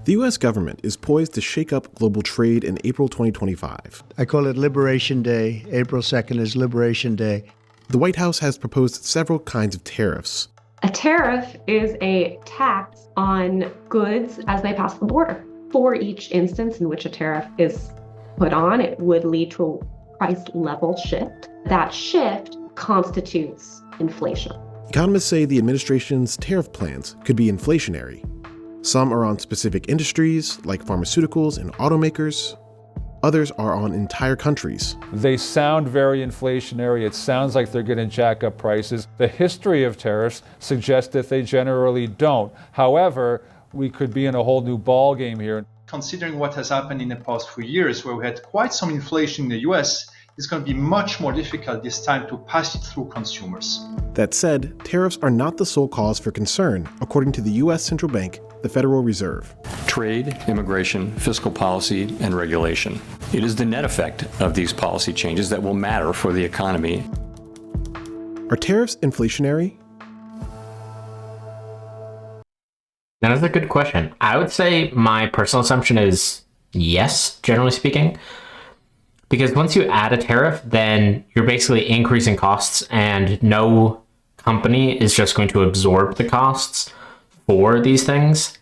The U.S. government is poised to shake up global trade in April 2025. I call it Liberation Day. April 2nd is Liberation Day. The White House has proposed several kinds of tariffs. A tariff is a tax on goods as they pass the border. For each instance in which a tariff is put on, it would lead to a price level shift. That shift constitutes inflation. Economists say the administration's tariff plans could be inflationary. Some are on specific industries, like pharmaceuticals and automakers. Others are on entire countries. They sound very inflationary. It sounds like they're going to jack up prices. The history of tariffs suggests that they generally don't. However, we could be in a whole new ball game here. Considering what has happened in the past few years, where we had quite some inflation in the US, it's going to be much more difficult this time to pass it through consumers. That said, tariffs are not the sole cause for concern, according to the U.S. Central Bank, the Federal Reserve. Trade, immigration, fiscal policy, and regulation. It is the net effect of these policy changes that will matter for the economy. Are tariffs inflationary? That is a good question. I would say my personal assumption is yes, generally speaking. Because once you add a tariff, then you're basically increasing costs, and no company is just going to absorb the costs for these things.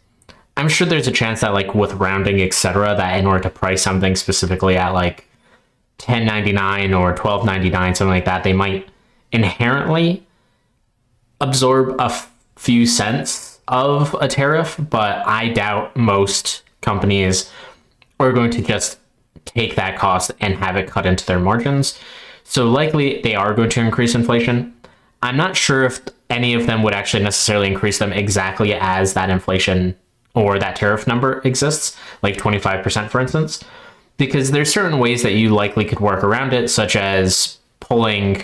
I'm sure there's a chance that, like, with rounding, etc., that in order to price something specifically at like $10.99 or $12.99, something like that, they might inherently absorb a few cents of a tariff, but I doubt most companies are going to just take that cost and have it cut into their margins. So likely they are going to increase inflation. I'm not sure if any of them would actually necessarily increase them exactly as that inflation or that tariff number exists, like 25%, for instance, because there's certain ways that you likely could work around it, such as pulling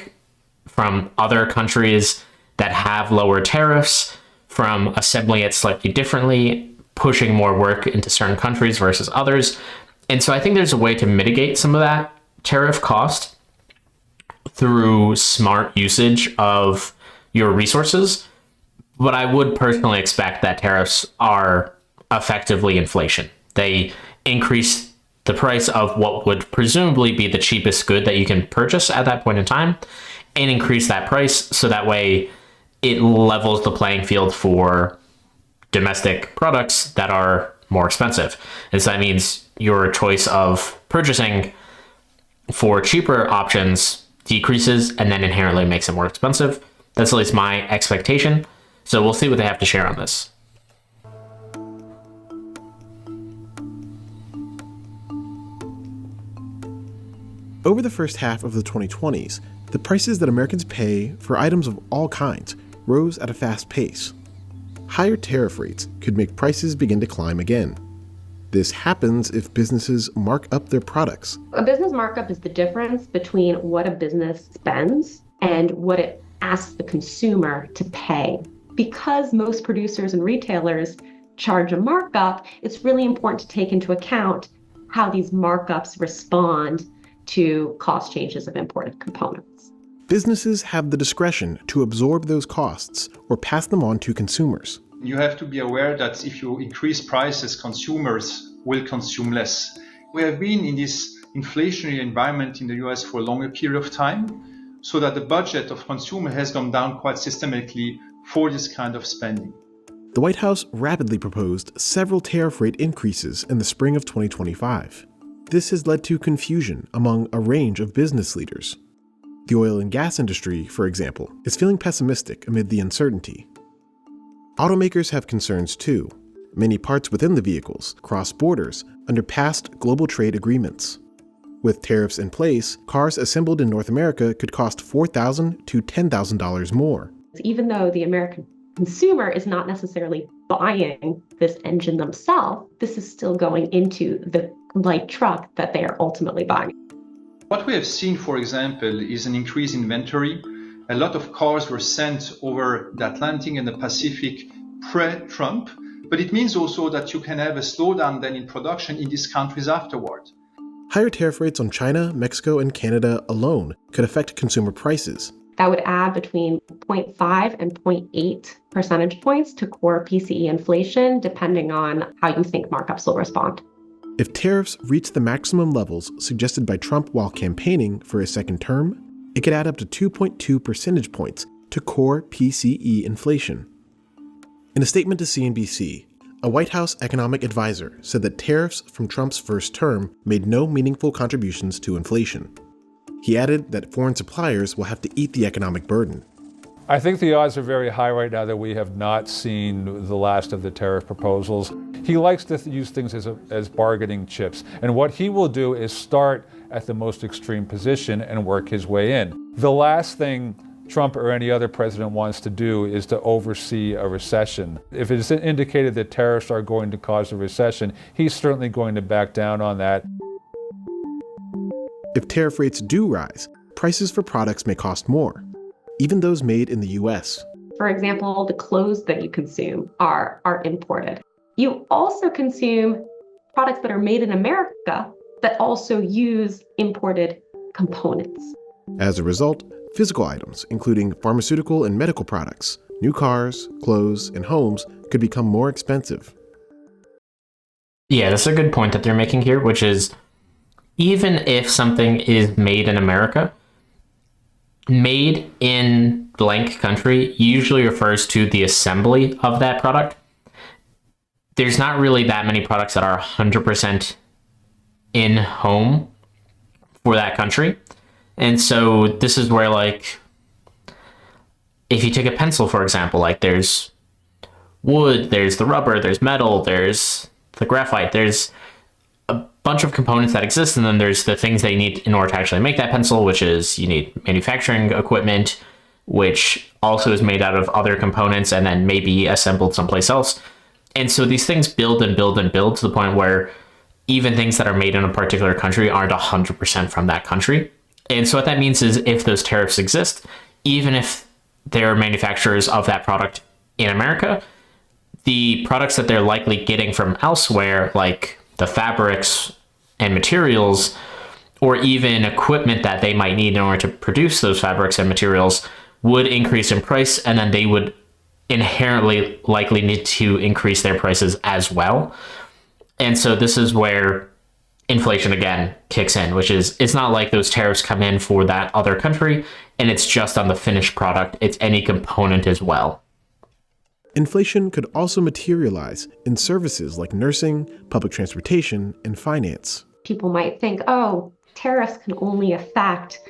from other countries that have lower tariffs, from assembling it slightly differently, pushing more work into certain countries versus others. And so I think there's a way to mitigate some of that tariff cost through smart usage of your resources. But I would personally expect that tariffs are effectively inflation. They increase the price of what would presumably be the cheapest good that you can purchase at that point in time and increase that price so that way it levels the playing field for domestic products that are more expensive. And so that means your choice of purchasing for cheaper options decreases and then inherently makes it more expensive. That's at least my expectation. So we'll see what they have to share on this. Over the first half of the 2020s, the prices that Americans pay for items of all kinds rose at a fast pace. Higher tariff rates could make prices begin to climb again. This happens if businesses mark up their products. A business markup is the difference between what a business spends and what it asks the consumer to pay. Because most producers and retailers charge a markup, it's really important to take into account how these markups respond to cost changes of imported components. Businesses have the discretion to absorb those costs or pass them on to consumers. You have to be aware that if you increase prices, consumers will consume less. We have been in this inflationary environment in the US for a longer period of time, so that the budget of consumer has gone down quite systematically for this kind of spending. The White House rapidly proposed several tariff rate increases in the spring of 2025. This has led to confusion among a range of business leaders. The oil and gas industry, for example, is feeling pessimistic amid the uncertainty. Automakers have concerns too. Many parts within the vehicles cross borders under past global trade agreements. With tariffs in place, cars assembled in North America could cost $4,000 to $10,000 more. Even though the American consumer is not necessarily buying this engine themselves, this is still going into the light truck that they are ultimately buying. What we have seen, for example, is an increased inventory. A lot of cars were sent over the Atlantic and the Pacific pre-Trump, but it means also that you can have a slowdown then in production in these countries afterward. Higher tariff rates on China, Mexico, and Canada alone could affect consumer prices. That would add between 0.5 and 0.8 percentage points to core PCE inflation, depending on how you think markups will respond. If tariffs reach the maximum levels suggested by Trump while campaigning for his second term, it could add up to 2.2 percentage points to core PCE inflation. In a statement to CNBC, a White House economic advisor said that tariffs from Trump's first term made no meaningful contributions to inflation. He added that foreign suppliers will have to eat the economic burden. I think the odds are very high right now that we have not seen the last of the tariff proposals. He likes to use things as bargaining chips. And what he will do is start at the most extreme position and work his way in. The last thing Trump or any other president wants to do is to oversee a recession. If it's indicated that tariffs are going to cause a recession, he's certainly going to back down on that. If tariff rates do rise, prices for products may cost more, even those made in the US. For example, the clothes that you consume are imported. You also consume products that are made in America that also use imported components. As a result, physical items, including pharmaceutical and medical products, new cars, clothes, and homes, could become more expensive. Yeah, that's a good point that they're making here, which is even if something is made in America, made in blank country usually refers to the assembly of that product. There's not really that many products that are 100% in home for that country. And so this is where, like, if you take a pencil, for example, like there's wood, there's the rubber, there's metal, there's the graphite, there's a bunch of components that exist, and then there's the things they need in order to actually make that pencil, which is you need manufacturing equipment, which also is made out of other components and then maybe assembled someplace else. And so these things build and build and build to the point where even things that are made in a particular country aren't 100% from that country. And so what that means is if those tariffs exist, even if there are manufacturers of that product in America, the products that they're likely getting from elsewhere, like the fabrics and materials, or even equipment that they might need in order to produce those fabrics and materials, would increase in price, and then they would inherently likely need to increase their prices as well. And so this is where inflation again kicks in, which is it's not like those tariffs come in for that other country and it's just on the finished product, it's any component as well. Inflation could also materialize in services like nursing, public transportation, and finance. People might think, oh, tariffs can only affect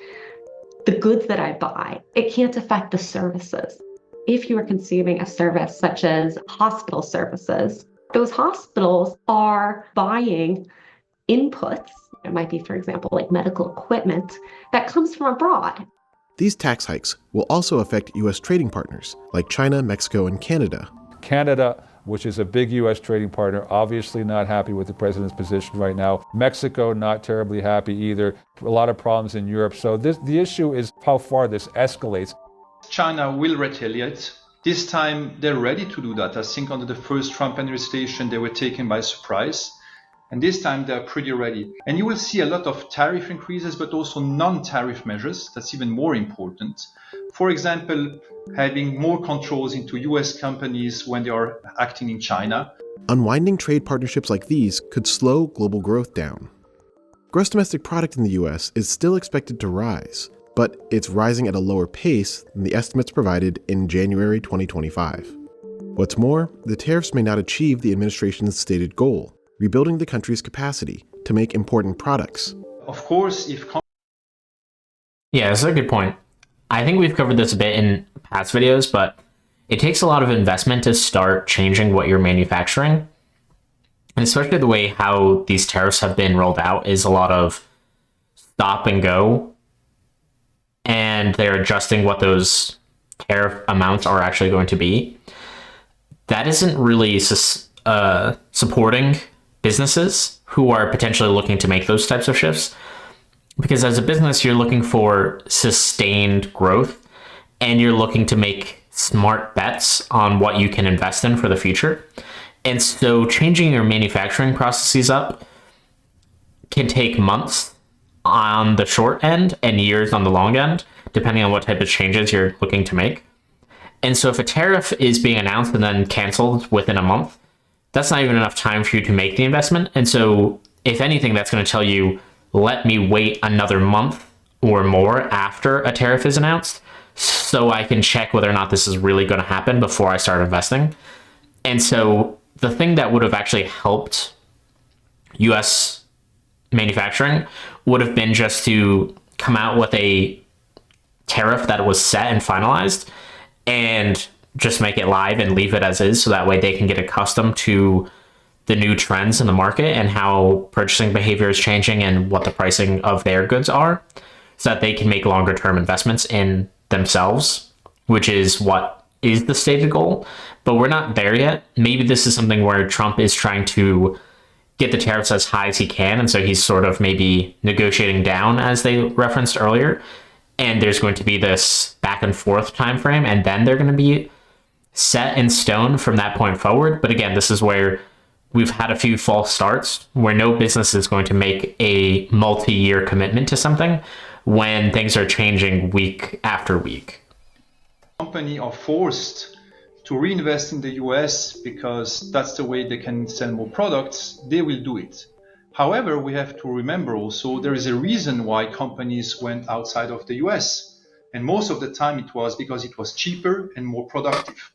the goods that I buy. It can't affect the services. If you are consuming a service such as hospital services, those hospitals are buying inputs. It might be, for example, like medical equipment that comes from abroad. These tax hikes will also affect U.S. trading partners like China, Mexico, and Canada. Canada, which is a big U.S. trading partner, obviously not happy with the president's position right now. Mexico, not terribly happy either. A lot of problems in Europe. So the issue is how far this escalates. China will retaliate. This time, they're ready to do that. I think under the first Trump administration, they were taken by surprise. And this time they're pretty ready. And you will see a lot of tariff increases, but also non-tariff measures. That's even more important. For example, having more controls into US companies when they are acting in China. Unwinding trade partnerships like these could slow global growth down. Gross domestic product in the US is still expected to rise, but it's rising at a lower pace than the estimates provided in January 2025. What's more, the tariffs may not achieve the administration's stated goal, rebuilding the country's capacity to make important products. Of course, Yeah, that's a good point. I think we've covered this a bit in past videos, but it takes a lot of investment to start changing what you're manufacturing. And especially the way how these tariffs have been rolled out is a lot of stop and go. And they're adjusting what those tariff amounts are actually going to be. That isn't really supporting businesses who are potentially looking to make those types of shifts. Because as a business, you're looking for sustained growth and you're looking to make smart bets on what you can invest in for the future. And so changing your manufacturing processes up can take months on the short end and years on the long end, depending on what type of changes you're looking to make. And so if a tariff is being announced and then canceled within a month, that's not even enough time for you to make the investment. And so if anything, that's going to tell you, let me wait another month or more after a tariff is announced so I can check whether or not this is really going to happen before I start investing. And so the thing that would have actually helped US manufacturing would have been just to come out with a tariff that was set and finalized and just make it live and leave it as is, so that way they can get accustomed to the new trends in the market and how purchasing behavior is changing and what the pricing of their goods are, so that they can make longer term investments in themselves, which is what is the stated goal. But we're not there yet. Maybe this is something where Trump is trying to get the tariffs as high as he can, and so he's sort of maybe negotiating down, as they referenced earlier, and there's going to be this back and forth time frame, and then they're going to be set in stone from that point forward. But again, this is where we've had a few false starts where no business is going to make a multi-year commitment to something when things are changing week after week. Companies are forced to reinvest in the US because that's the way they can sell more products. They will do it. However, we have to remember also there is a reason why companies went outside of the US. And most of the time it was because it was cheaper and more productive.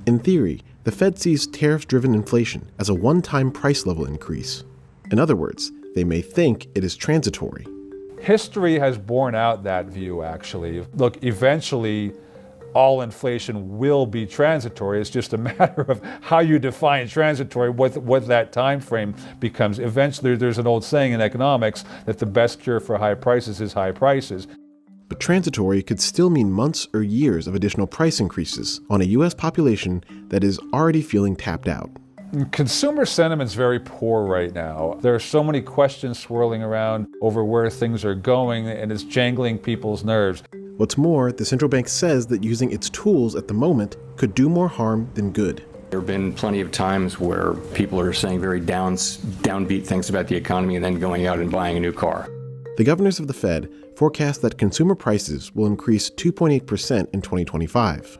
In theory, the Fed sees tariff-driven inflation as a one-time price level increase. In other words, they may think it is transitory. History has borne out that view, actually. Look, eventually, all inflation will be transitory. It's just a matter of how you define transitory, what that time frame becomes. Eventually, there's an old saying in economics that the best cure for high prices is high prices. But transitory could still mean months or years of additional price increases on a US population that is already feeling tapped out. Consumer sentiment's very poor right now. There are so many questions swirling around over where things are going, and it's jangling people's nerves. What's more, the central bank says that using its tools at the moment could do more harm than good. There have been plenty of times where people are saying very downbeat things about the economy and then going out and buying a new car. The governors of the Fed forecast that consumer prices will increase 2.8% in 2025.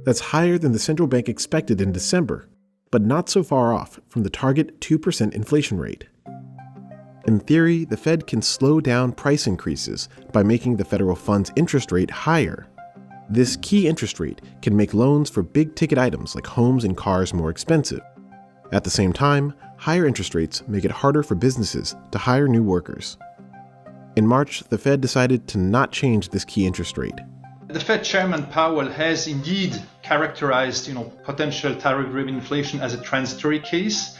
That's higher than the central bank expected in December, but not so far off from the target 2% inflation rate. In theory, the Fed can slow down price increases by making the federal funds interest rate higher. This key interest rate can make loans for big-ticket items like homes and cars more expensive. At the same time, higher interest rates make it harder for businesses to hire new workers. In March, the Fed decided to not change this key interest rate. The Fed Chairman Powell has indeed characterized, potential tariff-driven inflation as a transitory case,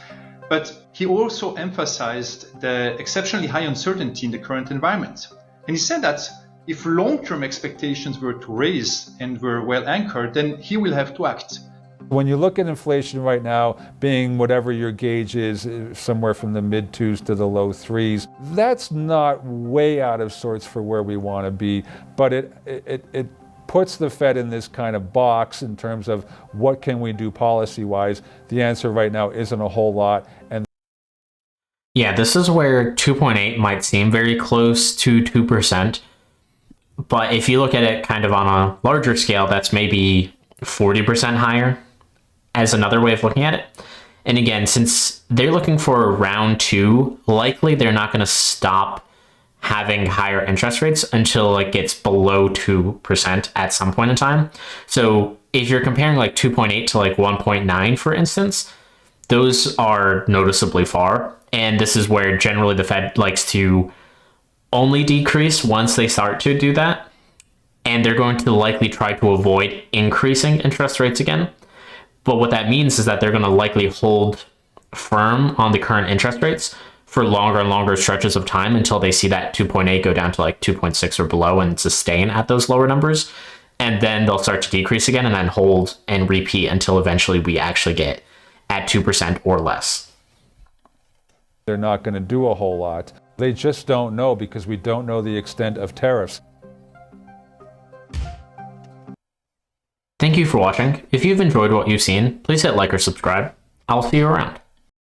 but he also emphasized the exceptionally high uncertainty in the current environment. And he said that if long-term expectations were to raise and were well anchored, then he will have to act. When you look at inflation right now being whatever your gauge is, somewhere from the mid-2s to the low 3s, that's not way out of sorts for where we want to be, but it puts the Fed in this kind of box in terms of what can we do policy-wise. The answer right now isn't a whole lot. And yeah, this is where 2.8 might seem very close to 2%, but if you look at it kind of on a larger scale, that's maybe 40% higher as another way of looking at it. And again, since they're looking for round 2, likely they're not going to stop having higher interest rates until it gets below 2% at some point in time. So if you're comparing like 2.8 to like 1.9, for instance, those are noticeably far. And this is where generally the Fed likes to only decrease once they start to do that. And they're going to likely try to avoid increasing interest rates again. But what that means is that they're going to likely hold firm on the current interest rates for longer and longer stretches of time until they see that 2.8 go down to like 2.6 or below and sustain at those lower numbers. And then they'll start to decrease again and then hold and repeat until eventually we actually get at 2% or less. they're not going to do a whole lot. They just don't know because we don't know the extent of tariffs. Thank you for watching. If you've enjoyed what you've seen, please hit like or subscribe. I'll see you around.